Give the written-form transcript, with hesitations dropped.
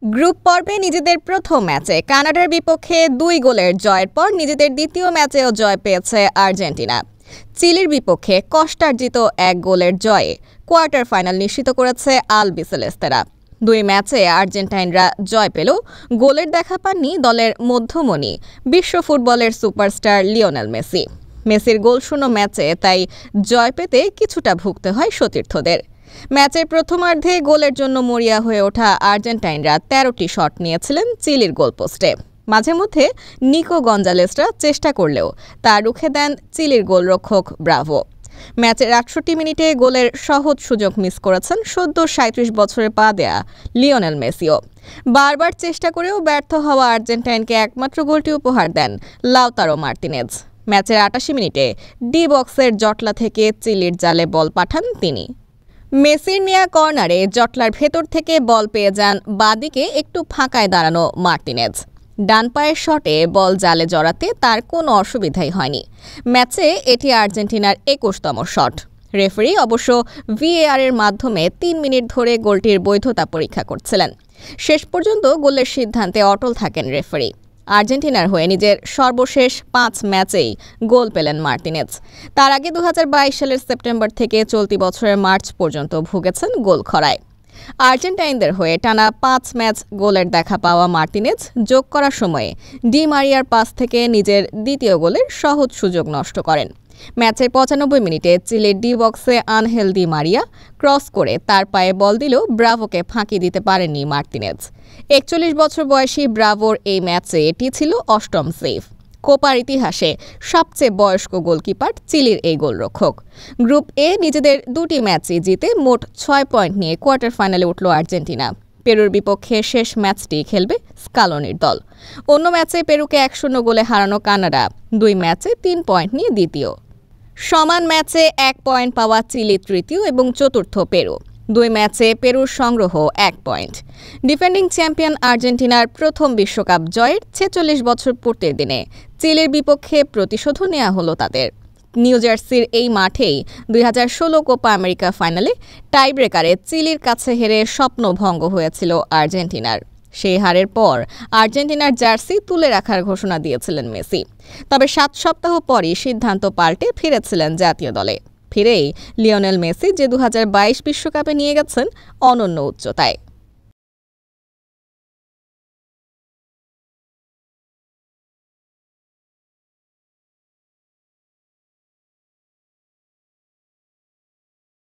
Group পর্বে নিজেদের প্রথম ম্যাচে কানাডার বিপক্ষে ২ গোলের জয়ের পর নিজেদের দ্বিতীয় ম্যাচেও জয় পেয়েছে আর্জেন্টিনা। চিলির বিপক্ষে কষ্টার্জিত ১ গোলের জয়ে কোয়ার্টার ফাইনাল নিশ্চিত করেছে আলবিসেলেস্তেরা। ২ ম্যাচে আর্জেন্টাইনরা জয় পেলেও গোলের দেখা পাননি দলের মধ্যমণি বিশ্ব ফুটবলের সুপারস্টার লিওনেল মেসি। মেসির গোলশূন্য ম্যাচে তাই জয় পেতে কিছুটা ভুগতে হয় সতীর্থদের। ম্যাচের প্রথমার্ধে গোলের জন্য মরিয়া হয়ে ওঠা আর্জেন্টাইনরা ১৩টি শট নিয়েছিলেন চিলির গোলপোস্টে। মাঝে মধ্যে নিকো গঞ্জালেসরা চেষ্টা করলেও তা রুখে দেন চিলির গোলরক্ষক ব্রাভো। ম্যাচের ৬৮ মিনিটে গোলের সহজ সুযোগ মিস করেছেন সদ্য ৩৭ বছরে পা দেয়া লিওনেল মেসিও। বারবার চেষ্টা করেও ব্যর্থ হওয়া আর্জেন্টাইনকে একমাত্র গোলটি উপহার দেন লাউতারো মার্তিনেজ। ম্যাচের ৮৮ মিনিটে ডি বক্সের জটলা থেকে চিলির জালে বল পাঠান তিনি। মেসির নেয়া কর্নারে জটলার ভেতর থেকে বল পেয়ে যান বাঁদিকে একটু ফাঁকায় দাঁড়ানো মার্তিনেজ। ডান পায়ের শটে বল জালে জড়াতে তার কোনো অসুবিধাই হয়নি। ম্যাচে এটি আর্জেন্টিনার ২১তম শট। রেফারি অবশ্য ভিএআর-এর মাধ্যমে ৩ মিনিট ধরে গোলটির বৈধতা পরীক্ষা করছিলেন। শেষ পর্যন্ত গোলের সিদ্ধান্তে অটল থাকেন রেফারি। আর্জেন্টিনার হয়ে নিজের সর্বশেষ ৫ ম্যাচেই গোল পেলেন মার্তিনেজ। তার আগে ২০২২ সালের সেপ্টেম্বর থেকে চলতি বছরের মার্চ পর্যন্ত ভুগেছেন গোল খরায়। আর্জেন্টাইনদের হয়ে টানা ৫ ম্যাচ গোলের দেখা পাওয়া মার্তিনেজ যোগ করার সময়ে ডি মারিয়ার পাস থেকে নিজের দ্বিতীয় গোলের সহজ সুযোগ নষ্ট করেন। ম্যাচের ৯৫ মিনিটে চিলির ডি বক্সে আনহেল ডি মারিয়া ক্রস করে তার পায়ে বল দিলেও ব্রাভোকে ফাঁকি দিতে পারেননি মার্তিনেজ। ৪১ বছর বয়সী ব্রাভোর এই ম্যাচে এটি ছিল ৮ম সেভ। কোপার ইতিহাসে সবচেয়ে বয়স্ক গোলকিপার চিলির এই গোলরক্ষক। গ্রুপ এ নিজেদের ২টি ম্যাচই জিতে মোট ৬ পয়েন্ট নিয়ে কোয়ার্টার ফাইনালে উঠল আর্জেন্টিনা। পেরুর বিপক্ষে শেষ ম্যাচটি খেলবে স্কালোনির দল। অন্য ম্যাচে পেরুকে ১-০ গোলে হারানো কানাডা ২ ম্যাচে ৩ পয়েন্ট নিয়ে দ্বিতীয়। সমান ম্যাচে ১ পয়েন্ট পাওয়া চিলি তৃতীয় এবং চতুর্থ পেরু। ২ ম্যাচে পেরুর সংগ্রহ ১ পয়েন্ট। ডিফেন্ডিং চ্যাম্পিয়ন আর্জেন্টিনার প্রথম বিশ্বকাপ জয়ের ৪৬ বছর পূর্তির দিনে চিলির বিপক্ষে প্রতিশোধও নেওয়া হলো তাদের। নিউ জার্সির এই মাঠেই ২০১৬ কোপা আমেরিকা ফাইনালে টাইব্রেকারে চিলির কাছে হেরে স্বপ্নভঙ্গ হয়েছিল আর্জেন্টিনার। সেই হারের পর আর্জেন্টিনার জার্সি তুলে রাখার ঘোষণা দিয়েছিলেন মেসি। তবে ৭ সপ্তাহ পরই সিদ্ধান্ত পাল্টে ফিরেছিলেন জাতীয় দলে। ফিরেই লিওনেল মেসি যে ২০২২ বিশ্বকাপে নিয়ে গেছেন অনন্য উচ্চতায়।